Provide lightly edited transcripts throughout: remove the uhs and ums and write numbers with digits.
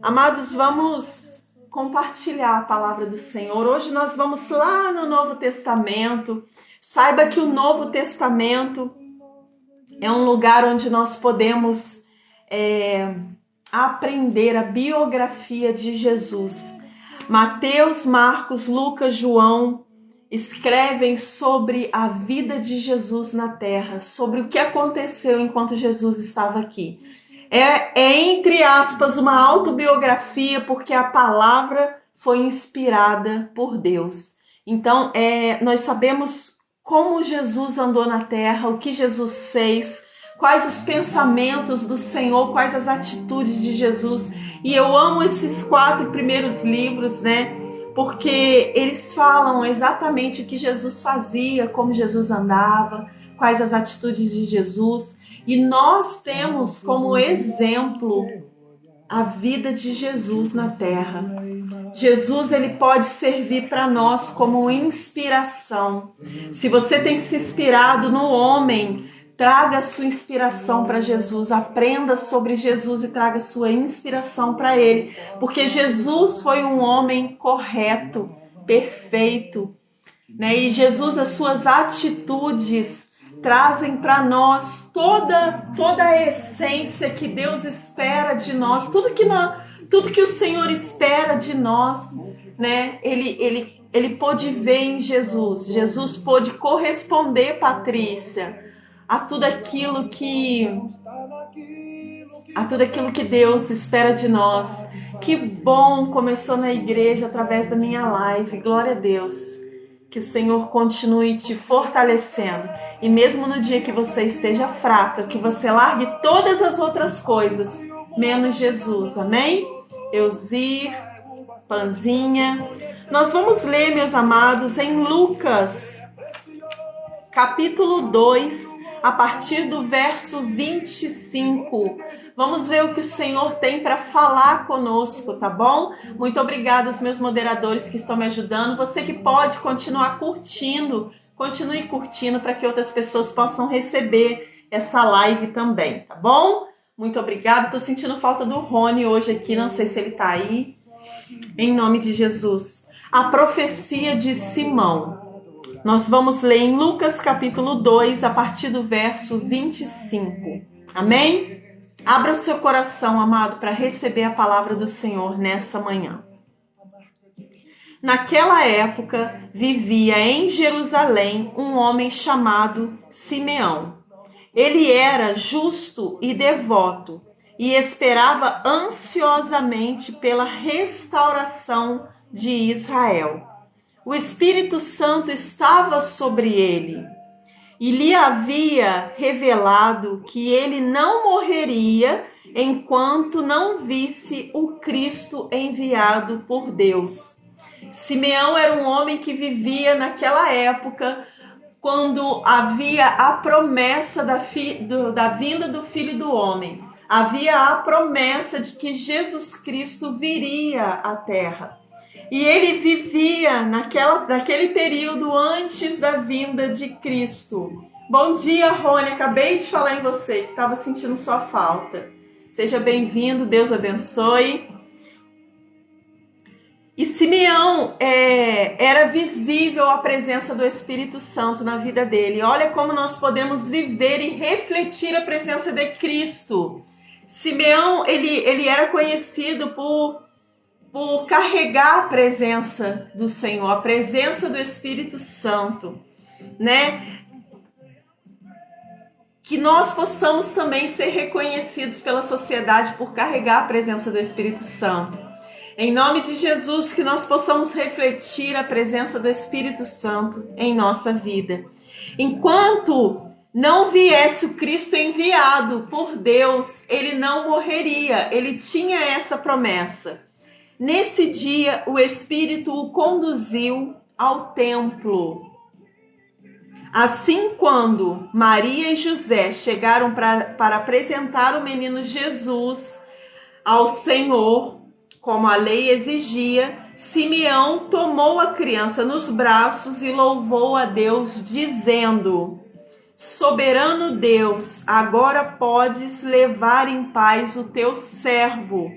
Amados, vamos compartilhar a palavra do Senhor. Hoje nós vamos lá no Novo Testamento. Saiba que o Novo Testamento é um lugar onde nós podemos aprender a biografia de Jesus. Mateus, Marcos, Lucas, João escrevem sobre a vida de Jesus na terra, sobre o que aconteceu enquanto Jesus estava aqui. É entre aspas, uma autobiografia, porque a palavra foi inspirada por Deus. Então, nós sabemos como Jesus andou na terra, o que Jesus fez, quais os pensamentos do Senhor, quais as atitudes de Jesus. E eu amo esses 4 primeiros livros, né? Porque eles falam exatamente o que Jesus fazia, como Jesus andava, quais as atitudes de Jesus. E nós temos como exemplo a vida de Jesus na terra. Jesus, ele pode servir para nós como inspiração. Se você tem se inspirado no homem, traga a sua inspiração para Jesus, aprenda sobre Jesus e traga a sua inspiração para ele, porque Jesus foi um homem correto, perfeito, né? E Jesus, as suas atitudes trazem para nós toda a essência que Deus espera de nós, tudo que o Senhor espera de nós, né? Ele pôde ver em Jesus. Jesus pôde corresponder, Patrícia, a tudo aquilo que Deus espera de nós. Que bom, começou na igreja através da minha live. Glória a Deus. Que o Senhor continue te fortalecendo. E mesmo no dia que você esteja fraca, que você largue todas as outras coisas, menos Jesus. Amém? Eusir, Panzinha. Nós vamos ler, meus amados, em Lucas, capítulo 2, a partir do verso 25. Vamos ver o que o Senhor tem para falar conosco, tá bom? Muito obrigada aos meus moderadores que estão me ajudando. Você que pode continuar curtindo, continue curtindo para que outras pessoas possam receber essa live também, tá bom? Muito obrigada. Tô sentindo falta do Rony hoje aqui, não sei se ele tá aí. Em nome de Jesus. A profecia de Simão. Nós vamos ler em Lucas capítulo 2, a partir do verso 25. Amém? Abra o seu coração, amado, para receber a palavra do Senhor nessa manhã. Naquela época, vivia em Jerusalém um homem chamado Simeão. Ele era justo e devoto e esperava ansiosamente pela restauração de Israel. O Espírito Santo estava sobre ele e lhe havia revelado que ele não morreria enquanto não visse o Cristo enviado por Deus. Simeão era um homem que vivia naquela época quando havia a promessa da vinda do Filho do Homem. Havia a promessa de que Jesus Cristo viria à Terra. E ele vivia naquele período antes da vinda de Cristo. Bom dia, Rony. Acabei de falar em você, que estava sentindo sua falta. Seja bem-vindo, Deus abençoe. E Simeão era visível a presença do Espírito Santo na vida dele. Olha como nós podemos viver e refletir a presença de Cristo. Simeão, ele era conhecido por carregar a presença do Senhor, a presença do Espírito Santo, né? Que nós possamos também ser reconhecidos pela sociedade por carregar a presença do Espírito Santo. Em nome de Jesus, que nós possamos refletir a presença do Espírito Santo em nossa vida. Enquanto não viesse o Cristo enviado por Deus, ele não morreria, ele tinha essa promessa. Nesse dia, o Espírito o conduziu ao templo. Assim, quando Maria e José chegaram para apresentar o menino Jesus ao Senhor, como a lei exigia, Simeão tomou a criança nos braços e louvou a Deus, dizendo: Soberano Deus, agora podes levar em paz o teu servo,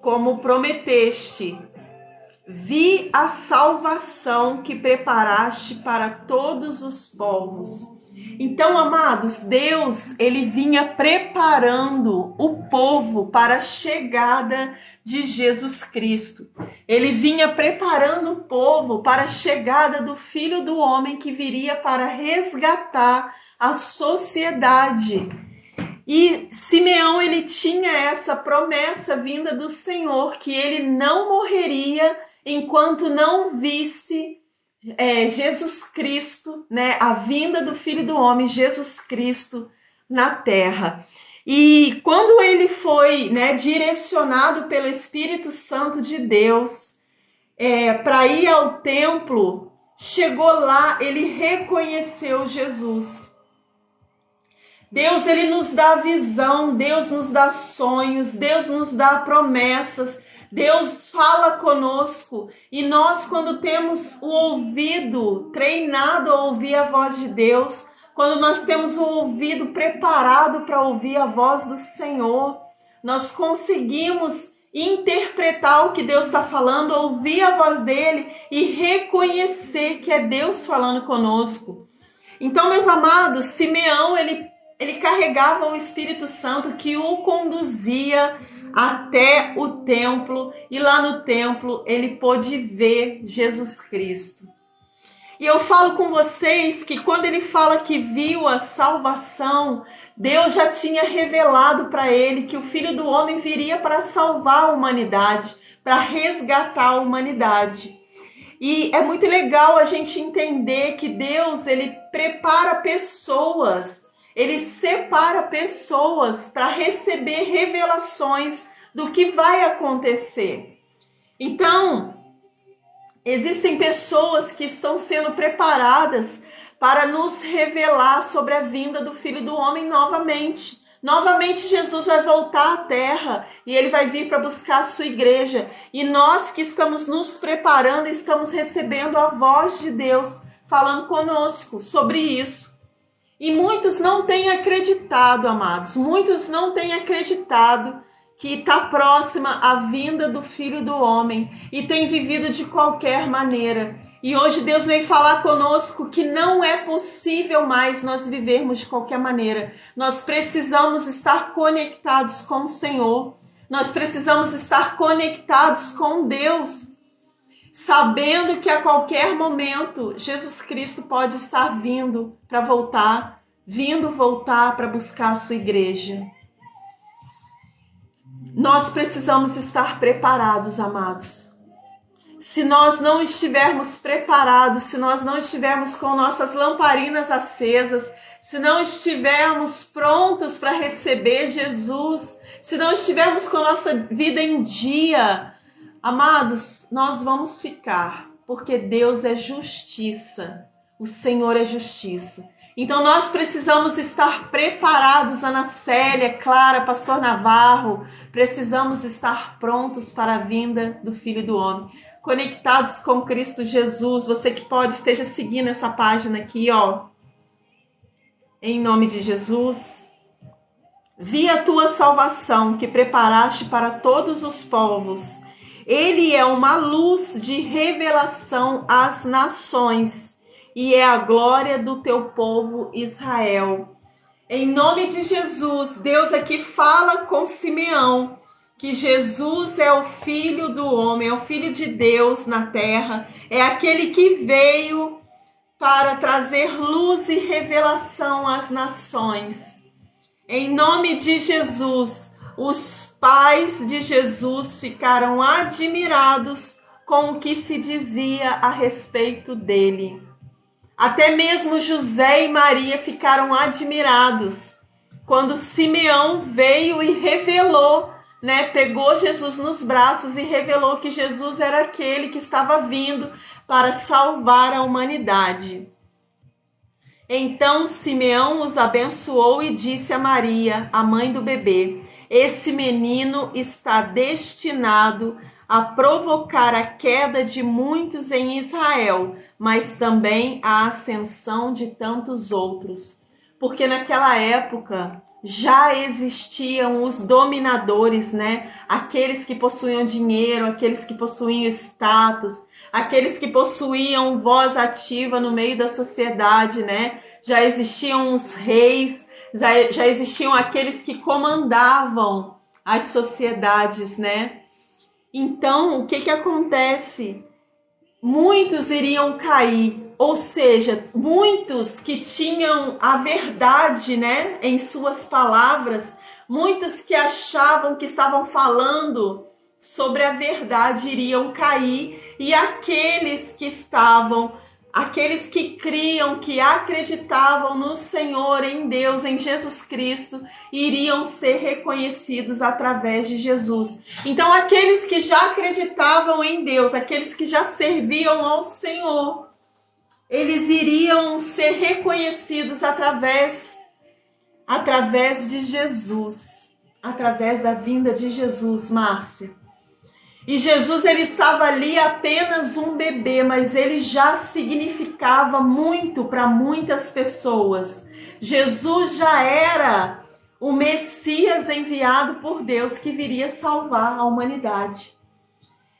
como prometeste. Vi a salvação que preparaste para todos os povos. Então, amados, Deus, ele vinha preparando o povo para a chegada de Jesus Cristo. Ele vinha preparando o povo para a chegada do Filho do Homem que viria para resgatar a sociedade. E Simeão, ele tinha essa promessa vinda do Senhor, que ele não morreria enquanto não visse Jesus Cristo, né, a vinda do Filho do Homem, Jesus Cristo, na terra. E quando ele foi, né, direcionado pelo Espírito Santo de Deus para ir ao templo, chegou lá, ele reconheceu Jesus. Deus, ele nos dá visão, Deus nos dá sonhos, Deus nos dá promessas, Deus fala conosco, e nós, quando temos o ouvido treinado a ouvir a voz de Deus, quando nós temos o ouvido preparado para ouvir a voz do Senhor, nós conseguimos interpretar o que Deus está falando, ouvir a voz dele e reconhecer que é Deus falando conosco. Então, meus amados, Simeão, ele carregava o Espírito Santo que o conduzia até o templo, e lá no templo ele pôde ver Jesus Cristo. E eu falo com vocês que quando ele fala que viu a salvação, Deus já tinha revelado para ele que o Filho do Homem viria para salvar a humanidade, para resgatar a humanidade. E é muito legal a gente entender que Deus, ele prepara pessoas, ele separa pessoas para receber revelações do que vai acontecer. Então, existem pessoas que estão sendo preparadas para nos revelar sobre a vinda do Filho do Homem novamente. Novamente Jesus vai voltar à terra e ele vai vir para buscar a sua igreja. E nós que estamos nos preparando, estamos recebendo a voz de Deus falando conosco sobre isso. E muitos não têm acreditado, amados, muitos não têm acreditado que está próxima a vinda do Filho do Homem e tem vivido de qualquer maneira. E hoje Deus vem falar conosco que não é possível mais nós vivermos de qualquer maneira. Nós precisamos estar conectados com o Senhor. Nós precisamos estar conectados com Deus, sabendo que a qualquer momento Jesus Cristo pode estar vindo para voltar para buscar a sua igreja. Nós precisamos estar preparados, amados. Se nós não estivermos preparados, se nós não estivermos com nossas lamparinas acesas, se não estivermos prontos para receber Jesus, se não estivermos com nossa vida em dia, amados, nós vamos ficar, porque Deus é justiça, o Senhor é justiça. Então nós precisamos estar preparados, Ana Célia, Clara, Pastor Navarro, precisamos estar prontos para a vinda do Filho do Homem, conectados com Cristo Jesus. Você que pode, esteja seguindo essa página aqui, ó, em nome de Jesus. Vi a tua salvação que preparaste para todos os povos. Ele é uma luz de revelação às nações e é a glória do teu povo Israel. Em nome de Jesus, Deus aqui fala com Simeão que Jesus é o Filho do Homem, é o Filho de Deus na terra, é aquele que veio para trazer luz e revelação às nações. Em nome de Jesus, os pais de Jesus ficaram admirados com o que se dizia a respeito dele. Até mesmo José e Maria ficaram admirados quando Simeão veio e revelou, pegou Jesus nos braços e revelou que Jesus era aquele que estava vindo para salvar a humanidade. Então Simeão os abençoou e disse a Maria, a mãe do bebê: esse menino está destinado a provocar a queda de muitos em Israel, mas também a ascensão de tantos outros. Porque naquela época, já existiam os dominadores, né? Aqueles que possuíam dinheiro, aqueles que possuíam status, aqueles que possuíam voz ativa no meio da sociedade, né? Já existiam os reis, já existiam aqueles que comandavam as sociedades, né? Então, o que acontece? Muitos iriam cair, ou seja, muitos que tinham a verdade, né, em suas palavras, muitos que achavam que estavam falando sobre a verdade iriam cair, e aqueles que criam, que acreditavam no Senhor, em Deus, em Jesus Cristo, iriam ser reconhecidos através de Jesus. Então, aqueles que já acreditavam em Deus, aqueles que já serviam ao Senhor, eles iriam ser reconhecidos através de Jesus, através da vinda de Jesus, Márcia. E Jesus, ele estava ali apenas um bebê, mas ele já significava muito para muitas pessoas. Jesus já era o Messias enviado por Deus que viria salvar a humanidade.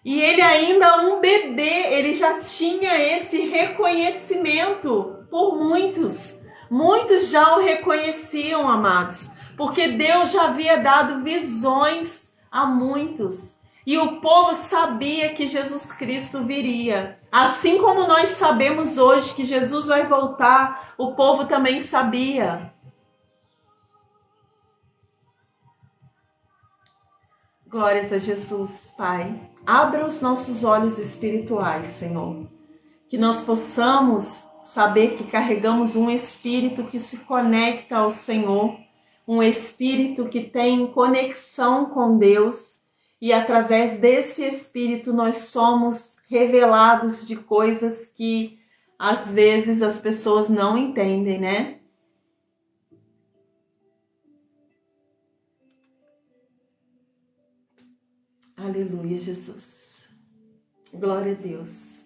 E ele ainda um bebê, ele já tinha esse reconhecimento por muitos. Muitos já o reconheciam, amados, porque Deus já havia dado visões a muitos. E o povo sabia que Jesus Cristo viria. Assim como nós sabemos hoje que Jesus vai voltar, o povo também sabia. Glórias a Jesus, Pai. Abra os nossos olhos espirituais, Senhor. Que nós possamos saber que carregamos um espírito que se conecta ao Senhor, um espírito que tem conexão com Deus. E através desse Espírito nós somos revelados de coisas que às vezes as pessoas não entendem, né? Aleluia, Jesus. Glória a Deus.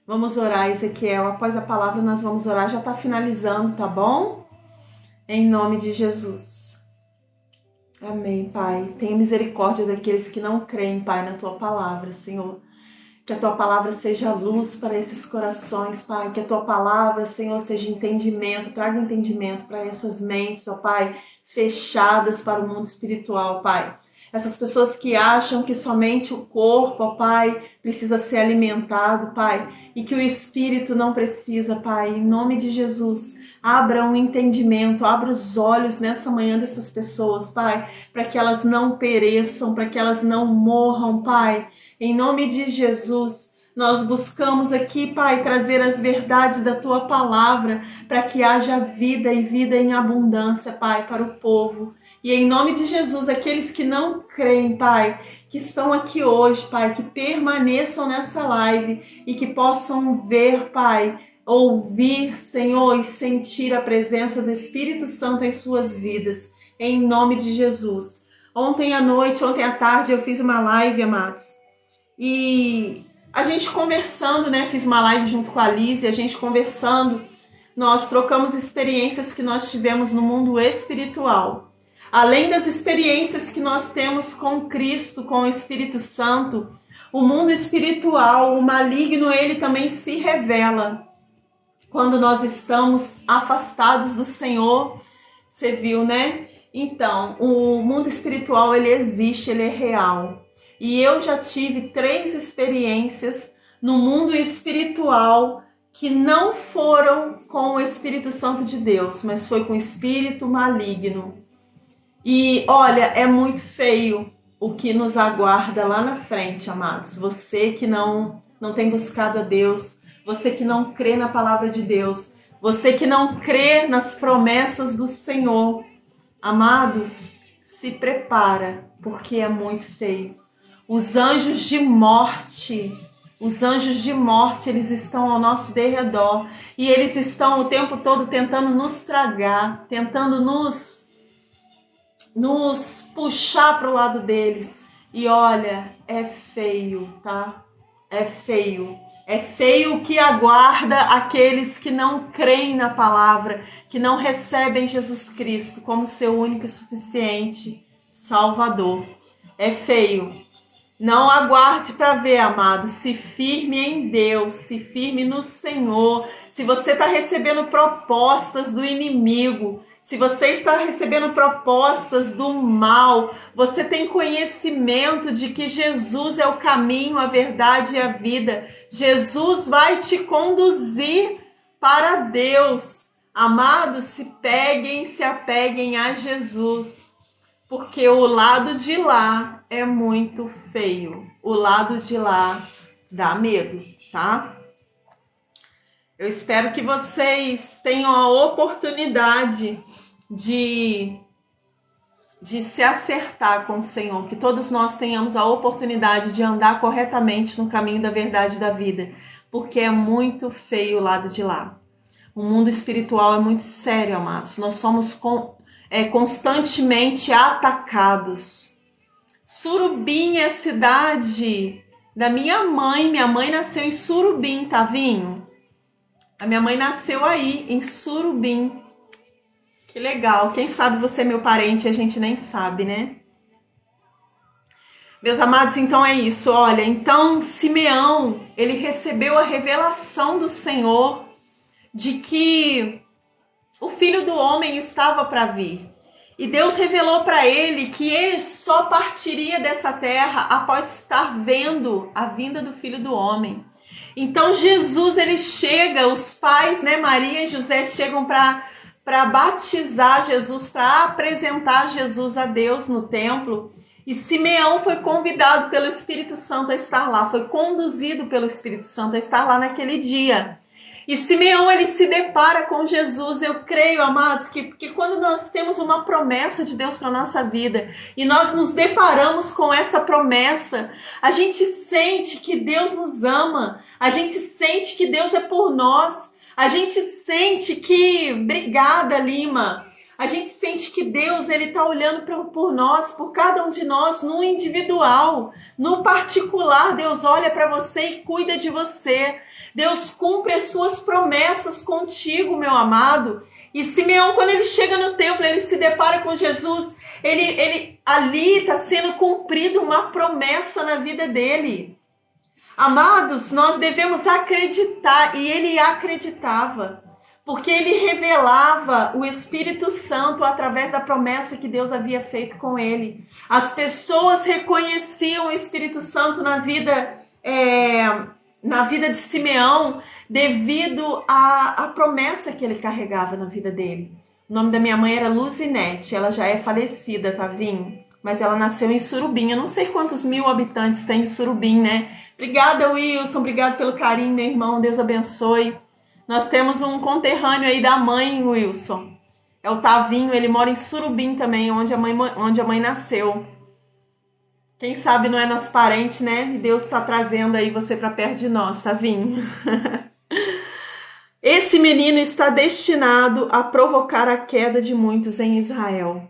Vamos orar, Ezequiel. Após a palavra nós vamos orar. Já está finalizando, tá bom? Em nome de Jesus. Amém, Pai. Tenha misericórdia daqueles que não creem, Pai, na Tua palavra, Senhor. Que a Tua palavra seja luz para esses corações, Pai. Que a Tua palavra, Senhor, seja entendimento. Traga entendimento para essas mentes, ó Pai, fechadas para o mundo espiritual, Pai. Essas pessoas que acham que somente o corpo, ó Pai, precisa ser alimentado, Pai, e que o espírito não precisa, Pai. Em nome de Jesus, abra um entendimento, abra os olhos nessa manhã dessas pessoas, Pai, para que elas não pereçam, para que elas não morram, Pai. Em nome de Jesus, nós buscamos aqui, Pai, trazer as verdades da Tua palavra para que haja vida e vida em abundância, Pai, para o povo. E em nome de Jesus, aqueles que não creem, Pai, que estão aqui hoje, Pai, que permaneçam nessa live e que possam ver, Pai, ouvir, Senhor, e sentir a presença do Espírito Santo em suas vidas. Em nome de Jesus. Ontem à tarde, eu fiz uma live, amados. E a gente conversando, né? Fiz uma live junto com a Liz e a gente conversando, nós trocamos experiências que nós tivemos no mundo espiritual. Além das experiências que nós temos com Cristo, com o Espírito Santo, o mundo espiritual, o maligno, ele também se revela quando nós estamos afastados do Senhor. Você viu, né? Então, o mundo espiritual, ele existe, ele é real. E eu já tive 3 experiências no mundo espiritual que não foram com o Espírito Santo de Deus, mas foi com o espírito maligno. E olha, é muito feio o que nos aguarda lá na frente, amados. Você que não tem buscado a Deus, você que não crê na palavra de Deus, você que não crê nas promessas do Senhor, amados, se prepara, porque é muito feio. Os anjos de morte, eles estão ao nosso derredor e eles estão o tempo todo tentando nos tragar, tentando nos puxar para o lado deles. E olha, é feio, tá? É feio. É feio o que aguarda aqueles que não creem na palavra, que não recebem Jesus Cristo como seu único e suficiente Salvador. É feio. Não aguarde para ver, amado. Se firme em Deus, se firme no Senhor. Se você está recebendo propostas do inimigo, se você está recebendo propostas do mal, você tem conhecimento de que Jesus é o caminho, a verdade e a vida. Jesus vai te conduzir para Deus. Amados, se apeguem a Jesus. Porque o lado de lá é muito feio. O lado de lá dá medo, tá? Eu espero que vocês tenham a oportunidade de se acertar com o Senhor. Que todos nós tenhamos a oportunidade de andar corretamente no caminho da verdade e da vida. Porque é muito feio o lado de lá. O mundo espiritual é muito sério, amados. Nós somos constantemente atacados. Surubim é a cidade da minha mãe. Minha mãe nasceu em Surubim, Tavinho. A minha mãe nasceu aí, em Surubim. Que legal. Quem sabe você é meu parente, a gente nem sabe, né? Meus amados, então é isso. Olha, então Simeão, ele recebeu a revelação do Senhor de que o Filho do Homem estava para vir. E Deus revelou para ele que ele só partiria dessa terra após estar vendo a vinda do Filho do Homem. Então Jesus, ele chega, os pais, né, Maria e José chegam para batizar Jesus, para apresentar Jesus a Deus no templo. E Simeão foi convidado pelo Espírito Santo a estar lá, foi conduzido pelo Espírito Santo a estar lá naquele dia. E Simeão, ele se depara com Jesus. Eu creio, amados, que quando nós temos uma promessa de Deus para a nossa vida e nós nos deparamos com essa promessa, a gente sente que Deus nos ama, a gente sente que Deus é por nós, a gente sente que, obrigada, Lima, a gente sente que Deus, ele está olhando por nós, por cada um de nós, no individual, no particular. Deus olha para você e cuida de você. Deus cumpre as suas promessas contigo, meu amado. E Simeão, quando ele chega no templo, ele se depara com Jesus, ele ali está sendo cumprida uma promessa na vida dele. Amados, nós devemos acreditar, e ele acreditava. Porque ele revelava o Espírito Santo através da promessa que Deus havia feito com ele. As pessoas reconheciam o Espírito Santo na vida de Simeão devido à promessa que ele carregava na vida dele. O nome da minha mãe era Luzinete, ela já é falecida, Tavinho? Mas ela nasceu em Surubim. Eu não sei quantos mil habitantes tem em Surubim, né? Obrigada, Wilson, obrigado pelo carinho, meu irmão, Deus abençoe. Nós temos um conterrâneo aí da mãe, Wilson. É o Tavinho, ele mora em Surubim também, onde a mãe nasceu. Quem sabe não é nosso parente, né? E Deus está trazendo aí você para perto de nós, Tavinho. Esse menino está destinado a provocar a queda de muitos em Israel.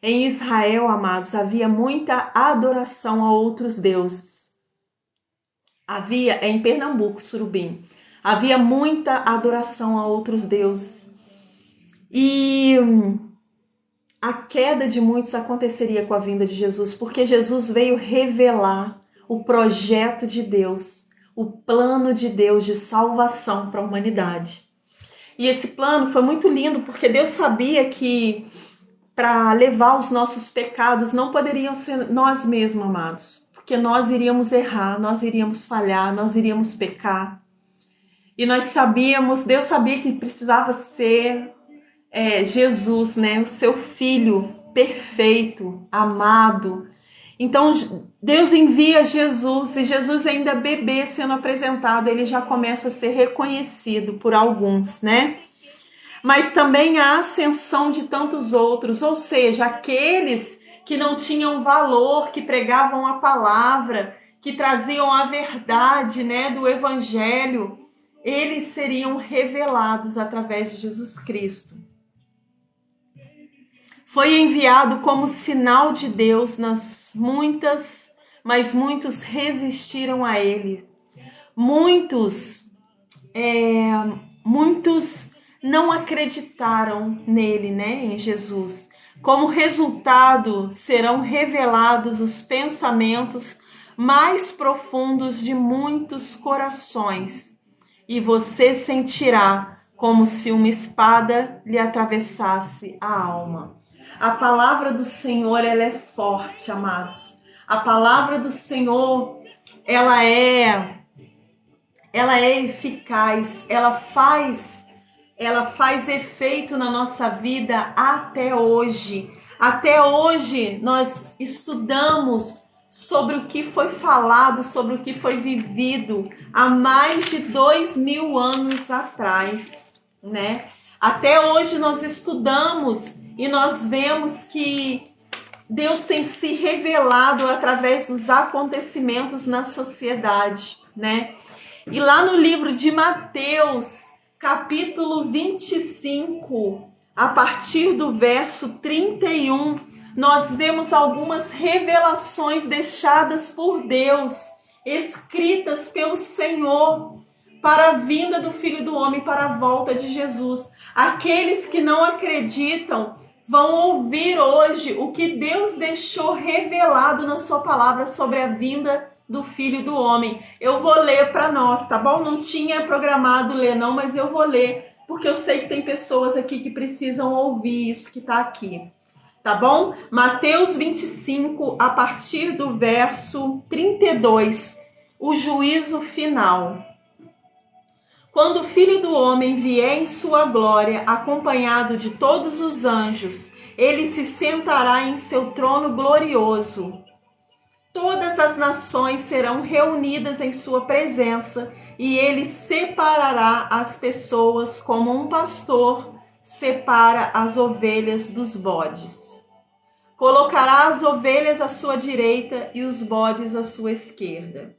Em Israel, amados, havia muita adoração a outros deuses. É em Pernambuco, Surubim. Havia muita adoração a outros deuses. E a queda de muitos aconteceria com a vinda de Jesus, porque Jesus veio revelar o projeto de Deus, o plano de Deus de salvação para a humanidade. E esse plano foi muito lindo, porque Deus sabia que para levar os nossos pecados não poderiam ser nós mesmos, amados, porque nós iríamos errar, nós iríamos falhar, nós iríamos pecar. E Deus sabia que precisava ser Jesus, né? O seu filho perfeito, amado. Então, Deus envia Jesus, e Jesus ainda bebê sendo apresentado, ele já começa a ser reconhecido por alguns, né? Mas também a ascensão de tantos outros, ou seja, aqueles que não tinham valor, que pregavam a palavra, que traziam a verdade, né, do evangelho, eles seriam revelados através de Jesus Cristo. Foi enviado como sinal de Deus mas muitos resistiram a ele. Muitos, muitos não acreditaram nele, né, em Jesus. Como resultado, serão revelados os pensamentos mais profundos de muitos corações, e você sentirá como se uma espada lhe atravessasse a alma. A palavra do Senhor, ela é forte, amados. A palavra do Senhor, ela é eficaz, ela faz efeito na nossa vida até hoje. Até hoje nós estudamos sobre o que foi falado, sobre o que foi vivido há mais de 2000 anos atrás, né? Até hoje nós estudamos e nós vemos que Deus tem se revelado através dos acontecimentos na sociedade, né? E lá no livro de Mateus, capítulo 25, a partir do verso 31, nós vemos algumas revelações deixadas por Deus, escritas pelo Senhor, para a vinda do Filho do Homem, para a volta de Jesus. Aqueles que não acreditam vão ouvir hoje o que Deus deixou revelado na sua palavra sobre a vinda do Filho do Homem. Eu vou ler para nós, tá bom? Não tinha programado ler não, mas eu vou ler, porque eu sei que tem pessoas aqui que precisam ouvir isso que está aqui. Tá bom? Mateus 25, a partir do verso 32, o juízo final. Quando o Filho do Homem vier em sua glória, acompanhado de todos os anjos, ele se sentará em seu trono glorioso. Todas as nações serão reunidas em sua presença e ele separará as pessoas como um pastor separa as ovelhas dos bodes. Colocará as ovelhas à sua direita e os bodes à sua esquerda.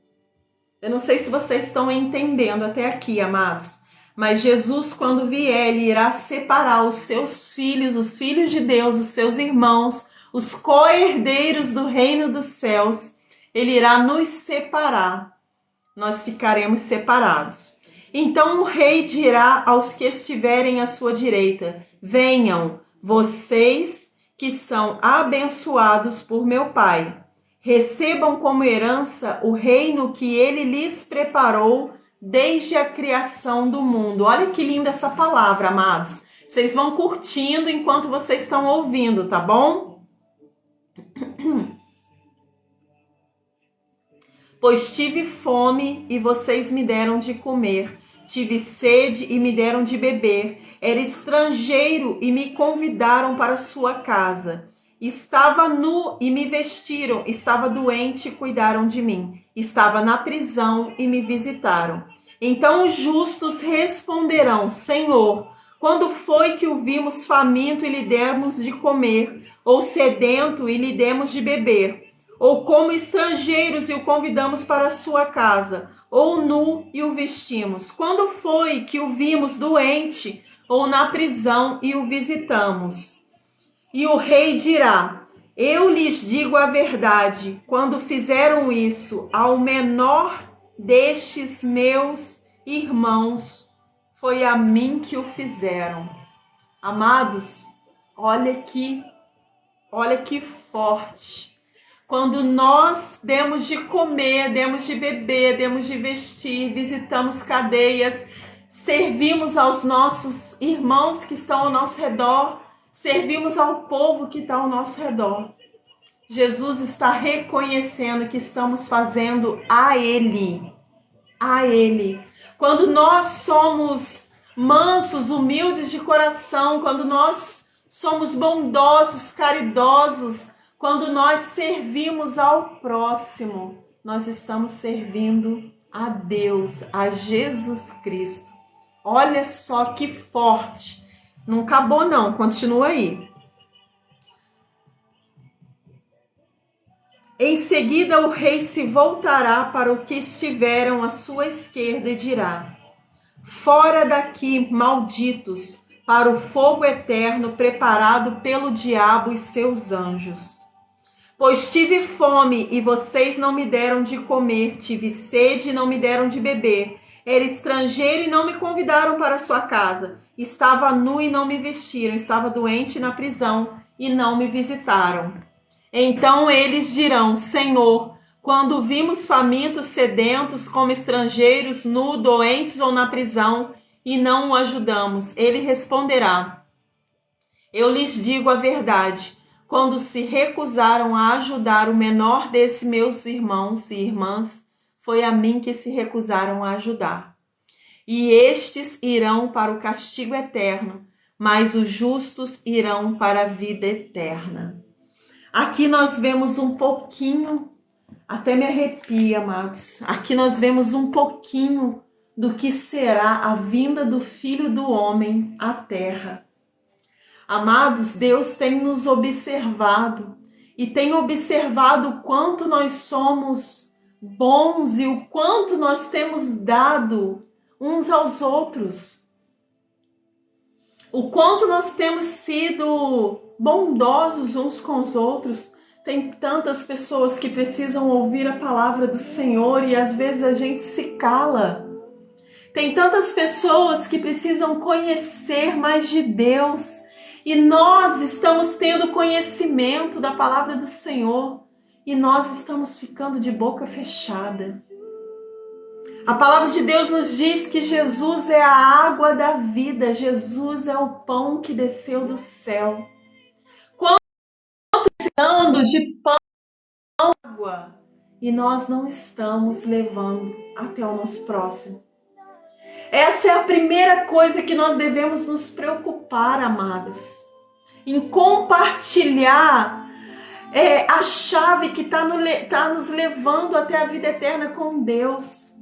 Eu não sei se vocês estão entendendo até aqui, amados, mas Jesus, quando vier, ele irá separar os seus filhos, os filhos de Deus, os seus irmãos, os co-herdeiros do reino dos céus. Ele irá nos separar. Nós ficaremos separados. Então o rei dirá aos que estiverem à sua direita: venham, vocês que são abençoados por meu Pai. Recebam como herança o reino que ele lhes preparou desde a criação do mundo. Olha que linda essa palavra, amados. Vocês vão curtindo enquanto vocês estão ouvindo, tá bom? Pois tive fome e vocês me deram de comer. Tive sede e me deram de beber. Era estrangeiro e me convidaram para sua casa. Estava nu e me vestiram. Estava doente e cuidaram de mim. Estava na prisão e me visitaram. Então os justos responderão: Senhor, quando foi que o vimos faminto e lhe demos de comer, ou sedento e lhe demos de beber? Ou como estrangeiros e o convidamos para a sua casa, ou nu e o vestimos? Quando foi que o vimos doente ou na prisão e o visitamos? E o rei dirá: eu lhes digo a verdade, quando fizeram isso ao menor destes meus irmãos, foi a mim que o fizeram. Amados, olha que forte. Quando nós demos de comer, demos de beber, demos de vestir, visitamos cadeias, servimos aos nossos irmãos que estão ao nosso redor, servimos ao povo que está ao nosso redor. Jesus está reconhecendo que estamos fazendo a Ele. A Ele. Quando nós somos mansos, humildes de coração, quando nós somos bondosos, caridosos, quando nós servimos ao próximo, nós estamos servindo a Deus, a Jesus Cristo. Olha só que forte. Não acabou não, continua aí. Em seguida o rei se voltará para o que estiveram à sua esquerda e dirá: fora daqui, malditos, para o fogo eterno preparado pelo diabo e seus anjos. Pois tive fome e vocês não me deram de comer, tive sede e não me deram de beber. Era estrangeiro e não me convidaram para sua casa. Estava nu e não me vestiram, estava doente na prisão e não me visitaram. Então eles dirão: Senhor, quando vimos famintos, sedentos, como estrangeiros, nu, doentes ou na prisão, e não o ajudamos? Ele responderá: Eu lhes digo a verdade. Quando se recusaram a ajudar o menor desses meus irmãos e irmãs, foi a mim que se recusaram a ajudar. E estes irão para o castigo eterno, mas os justos irão para a vida eterna. Aqui nós vemos um pouquinho, até me arrepia, amados. Aqui nós vemos um pouquinho do que será a vinda do Filho do Homem à Terra. Amados, Deus tem nos observado e tem observado o quanto nós somos bons e o quanto nós temos dado uns aos outros. O quanto nós temos sido bondosos uns com os outros. Tem tantas pessoas que precisam ouvir a palavra do Senhor e às vezes a gente se cala. Tem tantas pessoas que precisam conhecer mais de Deus. E nós estamos tendo conhecimento da palavra do Senhor e nós estamos ficando de boca fechada. A palavra de Deus nos diz que Jesus é a água da vida, Jesus é o pão que desceu do céu. Quantos falando de pão e água e nós não estamos levando até o nosso próximo? Essa é a primeira coisa que nós devemos nos preocupar, amados. Em compartilhar a chave que está nos levando até a vida eterna com Deus.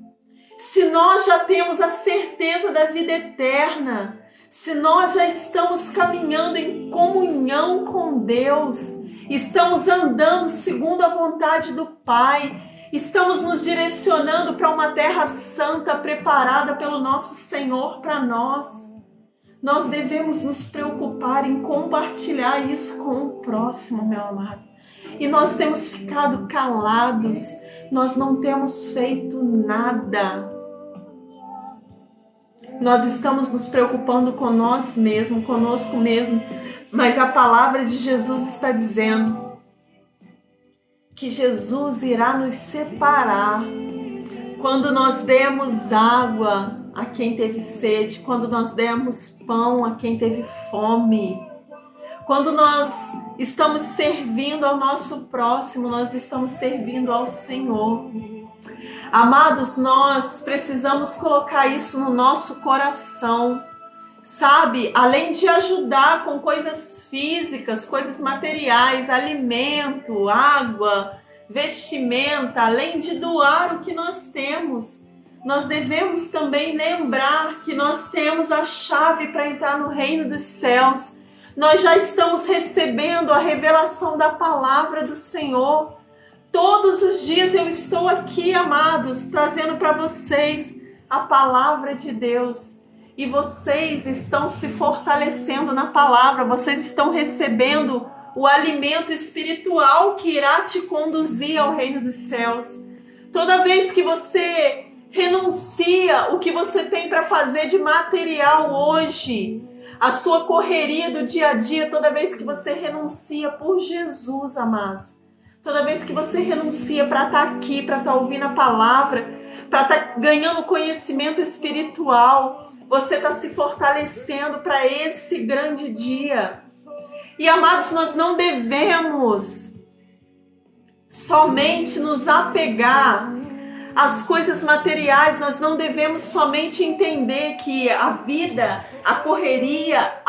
Se nós já temos a certeza da vida eterna, se nós já estamos caminhando em comunhão com Deus, estamos andando segundo a vontade do Pai, estamos nos direcionando para uma terra santa preparada pelo nosso Senhor para nós. Nós devemos nos preocupar em compartilhar isso com o próximo, meu amado. E nós temos ficado calados, nós não temos feito nada. Nós estamos nos preocupando com nós mesmos, conosco mesmo, mas a palavra de Jesus está dizendo que Jesus irá nos separar quando nós demos água a quem teve sede, quando nós demos pão a quem teve fome, quando nós estamos servindo ao nosso próximo, nós estamos servindo ao Senhor. Amados, nós precisamos colocar isso no nosso coração, sabe? Além de ajudar com coisas físicas, coisas materiais, alimento, água, vestimenta, além de doar o que nós temos, nós devemos também lembrar que nós temos a chave para entrar no reino dos céus. Nós já estamos recebendo a revelação da palavra do Senhor. Todos os dias eu estou aqui, amados, trazendo para vocês a palavra de Deus. E vocês estão se fortalecendo na palavra, vocês estão recebendo o alimento espiritual que irá te conduzir ao reino dos céus. Toda vez que você renuncia o que você tem para fazer de material hoje, a sua correria do dia a dia, toda vez que você renuncia por Jesus, amados, toda vez que você renuncia para estar aqui, para estar ouvindo a palavra, para estar ganhando conhecimento espiritual, você está se fortalecendo para esse grande dia. E, amados, nós não devemos somente nos apegar às coisas materiais, nós não devemos somente entender que a vida, a correria,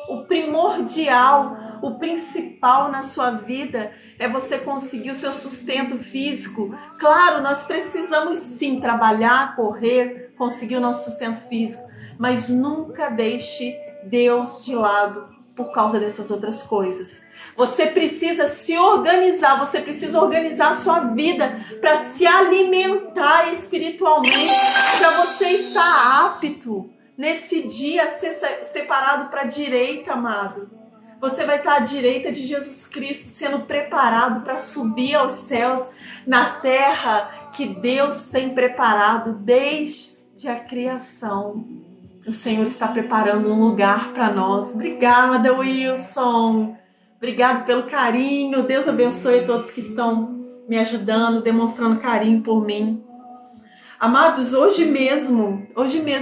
o primordial, o principal na sua vida é você conseguir o seu sustento físico. Claro, nós precisamos sim trabalhar, correr, conseguir o nosso sustento físico, mas nunca deixe Deus de lado por causa dessas outras coisas. Você precisa se organizar, você precisa organizar a sua vida para se alimentar espiritualmente, para você estar apto nesse dia a ser separado para a direita, amado. Você vai estar à direita de Jesus Cristo, sendo preparado para subir aos céus, na terra que Deus tem preparado desde a criação. O Senhor está preparando um lugar para nós. Obrigada, Wilson. Obrigado pelo carinho. Deus abençoe todos que estão me ajudando, demonstrando carinho por mim. Amados, hoje mesmo,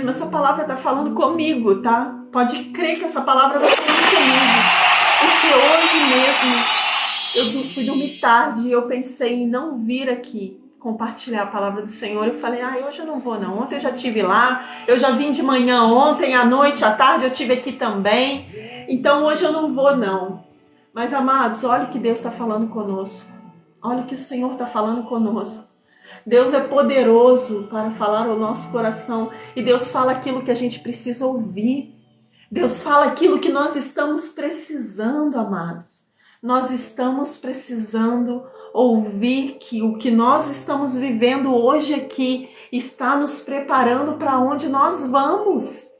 essa palavra está falando comigo, tá? Pode crer que essa palavra está falando comigo. Porque hoje mesmo, eu fui dormir tarde e eu pensei em não vir aqui compartilhar a palavra do Senhor. Eu falei, hoje eu não vou não. Ontem eu já estive lá, eu já vim de manhã ontem, à noite, à tarde eu estive aqui também. Então hoje eu não vou não. Mas, amados, olha o que Deus está falando conosco. Olha o que o Senhor está falando conosco. Deus é poderoso para falar ao nosso coração. E Deus fala aquilo que a gente precisa ouvir. Deus fala aquilo que nós estamos precisando, amados. Nós estamos precisando ouvir que o que nós estamos vivendo hoje aqui está nos preparando para onde nós vamos.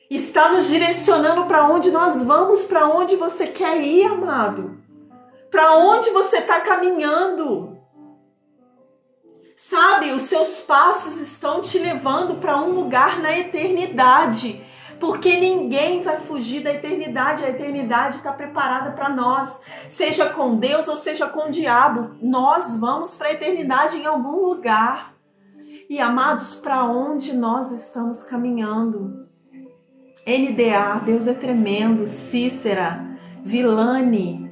Está nos direcionando para onde nós vamos, para onde você quer ir, amado. Para onde você está caminhando. Sabe, os seus passos estão te levando para um lugar na eternidade. Porque ninguém vai fugir da eternidade. A eternidade está preparada para nós. Seja com Deus ou seja com o diabo. Nós vamos para a eternidade em algum lugar. E, amados, para onde nós estamos caminhando? NDA, Deus é tremendo. Cícera, Vilane.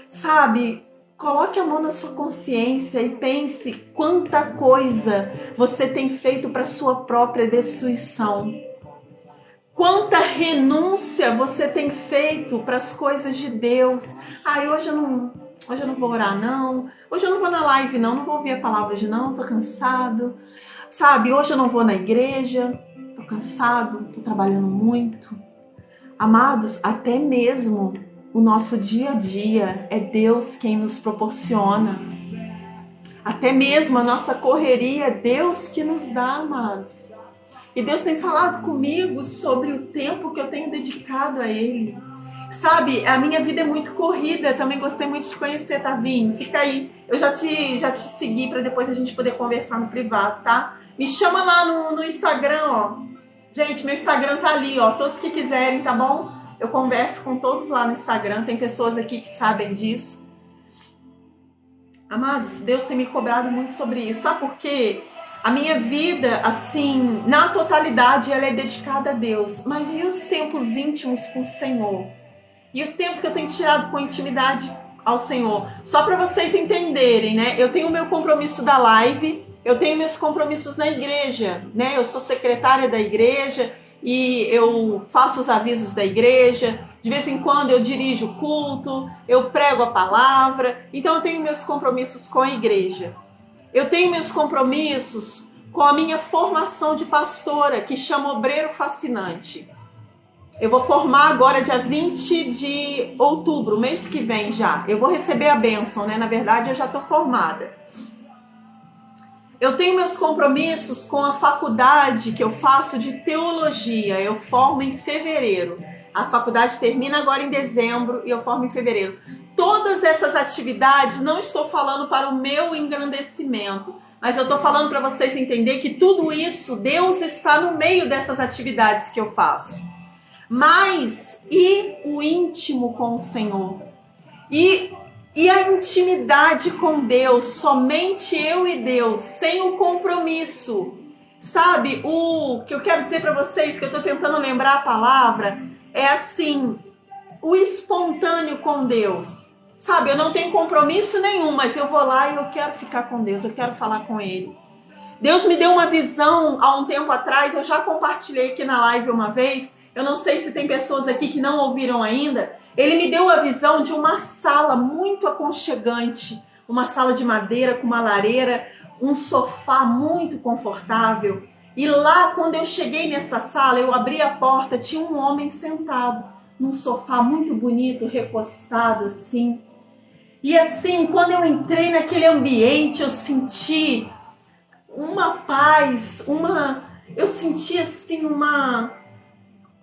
Sabe, coloque a mão na sua consciência e pense quanta coisa você tem feito para sua própria destruição. Quanta renúncia você tem feito para as coisas de Deus. Hoje eu não vou orar não. Hoje eu não vou na live não vou ouvir a palavra hoje não, tô cansado. Sabe, hoje eu não vou na igreja, tô cansado, tô trabalhando muito. Amados, até mesmo o nosso dia a dia é Deus quem nos proporciona. Até mesmo a nossa correria é Deus que nos dá, amados. E Deus tem falado comigo sobre o tempo que eu tenho dedicado a Ele. Sabe, a minha vida é muito corrida. Também gostei muito de conhecer, Tavinho. Fica aí. Eu já te segui para depois a gente poder conversar no privado, tá? Me chama lá no Instagram, ó. Gente, meu Instagram tá ali, ó. Todos que quiserem, tá bom? Eu converso com todos lá no Instagram. Tem pessoas aqui que sabem disso. Amados, Deus tem me cobrado muito sobre isso. Sabe por quê? A minha vida, assim, na totalidade, ela é dedicada a Deus. Mas e os tempos íntimos com o Senhor? E o tempo que eu tenho tirado com intimidade ao Senhor? Só para vocês entenderem, né? Eu tenho o meu compromisso da live, eu tenho meus compromissos na igreja, né? Eu sou secretária da igreja e eu faço os avisos da igreja. De vez em quando eu dirijo o culto, eu prego a palavra. Então eu tenho meus compromissos com a igreja. Eu tenho meus compromissos com a minha formação de pastora, que chama Obreiro Fascinante. Eu vou formar agora dia 20 de outubro, mês que vem já. Eu vou receber a bênção, né? Na verdade, eu já estou formada. Eu tenho meus compromissos com a faculdade que eu faço de teologia. Eu formo em fevereiro. A faculdade termina agora em dezembro e eu formo em fevereiro. Todas essas atividades, não estou falando para o meu engrandecimento, mas eu estou falando para vocês entenderem que tudo isso, Deus está no meio dessas atividades que eu faço. Mas, e o íntimo com o Senhor? E a intimidade com Deus, somente eu e Deus, sem o compromisso. Sabe, o que eu quero dizer para vocês, que eu estou tentando lembrar a palavra, é assim, o espontâneo com Deus. Sabe, eu não tenho compromisso nenhum, mas eu vou lá e eu quero ficar com Deus, eu quero falar com Ele. Deus me deu uma visão há um tempo atrás, eu já compartilhei aqui na live uma vez, eu não sei se tem pessoas aqui que não ouviram ainda. Ele me deu a visão de uma sala muito aconchegante, uma sala de madeira com uma lareira, um sofá muito confortável. E lá, quando eu cheguei nessa sala, eu abri a porta, tinha um homem sentado num sofá muito bonito, recostado assim. E assim, quando eu entrei naquele ambiente, eu senti uma paz, eu senti assim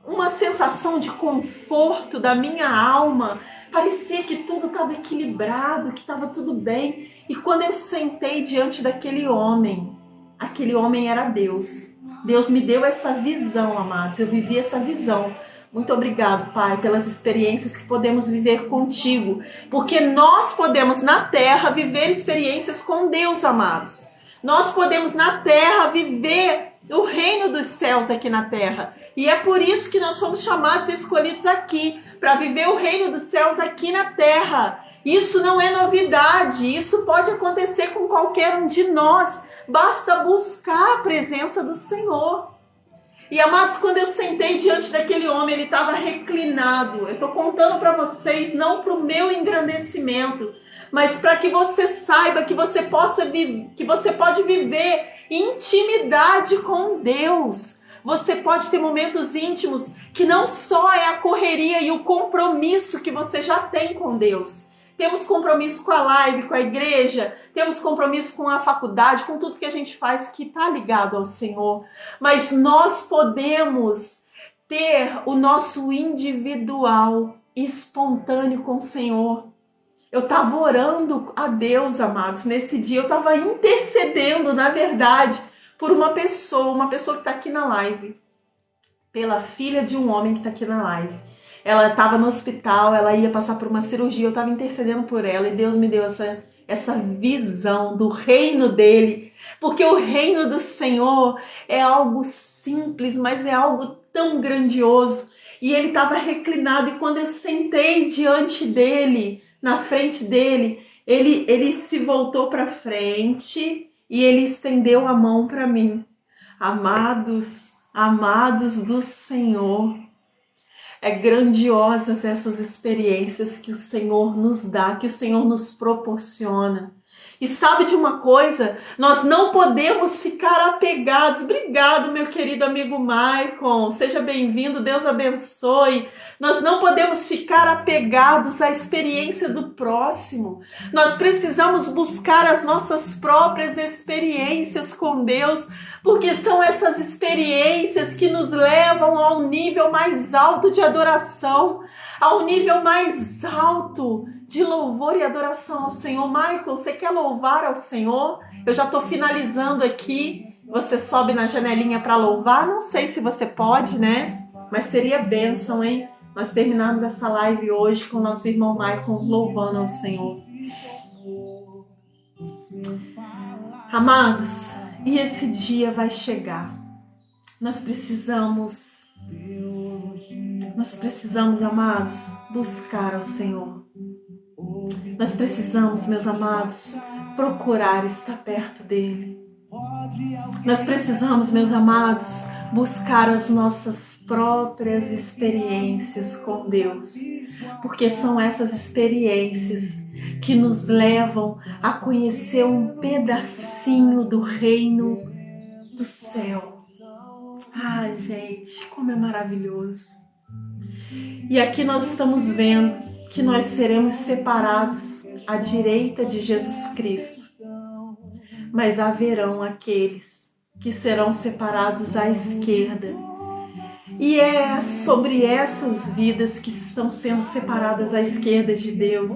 uma sensação de conforto da minha alma. Parecia que tudo estava equilibrado, que estava tudo bem. E quando eu sentei diante daquele homem, aquele homem era Deus. Deus me deu essa visão, amados. Eu vivi essa visão. Muito obrigado, Pai, pelas experiências que podemos viver contigo. Porque nós podemos, na terra, viver experiências com Deus, amados. Nós podemos, na terra, viver o reino dos céus aqui na terra. E é por isso que nós fomos chamados e escolhidos aqui, para viver o reino dos céus aqui na terra. Isso não é novidade, isso pode acontecer com qualquer um de nós. Basta buscar a presença do Senhor. E, amados, quando eu sentei diante daquele homem, ele estava reclinado. Eu estou contando para vocês, não para o meu engrandecimento, mas para que você saiba que você pode viver intimidade com Deus. Você pode ter momentos íntimos que não só é a correria e o compromisso que você já tem com Deus. Temos compromisso com a live, com a igreja, temos compromisso com a faculdade, com tudo que a gente faz que está ligado ao Senhor. Mas nós podemos ter o nosso individual espontâneo com o Senhor. Eu estava orando a Deus, amados, nesse dia. Eu estava intercedendo, na verdade, por uma pessoa que está aqui na live. Pela filha de um homem que está aqui na live. Ela estava no hospital, ela ia passar por uma cirurgia, eu estava intercedendo por ela e Deus me deu essa visão do reino dele, porque o reino do Senhor é algo simples, mas é algo tão grandioso. E ele estava reclinado e quando eu sentei diante dele, na frente dele, ele se voltou para frente e ele estendeu a mão para mim. Amados do Senhor, é grandiosas essas experiências que o Senhor nos dá, que o Senhor nos proporciona. E sabe de uma coisa? Nós não podemos ficar apegados. Obrigado, meu querido amigo Maicon. Seja bem-vindo, Deus abençoe. Nós não podemos ficar apegados à experiência do próximo. Nós precisamos buscar as nossas próprias experiências com Deus, porque são essas experiências que nos levam ao nível mais alto de adoração, ao nível mais alto de louvor e adoração ao Senhor. Michael, você quer louvar ao Senhor? Eu já estou finalizando aqui. Você sobe na janelinha para louvar? Não sei se você pode, né? Mas seria bênção, hein? Nós terminamos essa live hoje com o nosso irmão Michael louvando ao Senhor. Amados, e esse dia vai chegar. Nós precisamos, amados, buscar ao Senhor. Nós precisamos, meus amados, procurar estar perto dele. Nós precisamos, meus amados, buscar as nossas próprias experiências com Deus, porque são essas experiências que nos levam a conhecer um pedacinho do reino do céu. Ai, gente, como é maravilhoso. E aqui nós estamos vendo que nós seremos separados à direita de Jesus Cristo. Mas haverão aqueles que serão separados à esquerda. E é sobre essas vidas que estão sendo separadas à esquerda de Deus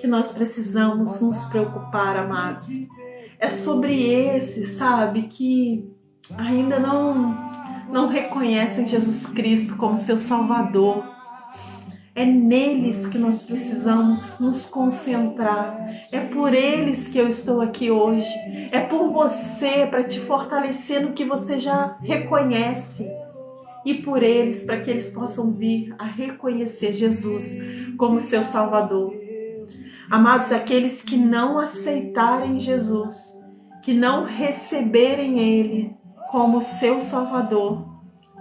que nós precisamos nos preocupar, amados. É sobre esses, sabe, que ainda não reconhecem Jesus Cristo como seu Salvador. É neles que nós precisamos nos concentrar. É por eles que eu estou aqui hoje. É por você, para te fortalecer no que você já reconhece. E por eles, para que eles possam vir a reconhecer Jesus como seu Salvador. Amados, aqueles que não aceitarem Jesus, que não receberem Ele como seu Salvador,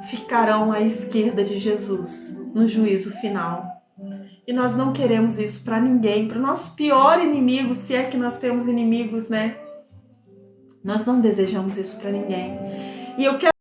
ficarão à esquerda de Jesus no juízo final. E nós não queremos isso para ninguém, para o nosso pior inimigo, se é que nós temos inimigos, né? Nós não desejamos isso para ninguém. E eu quero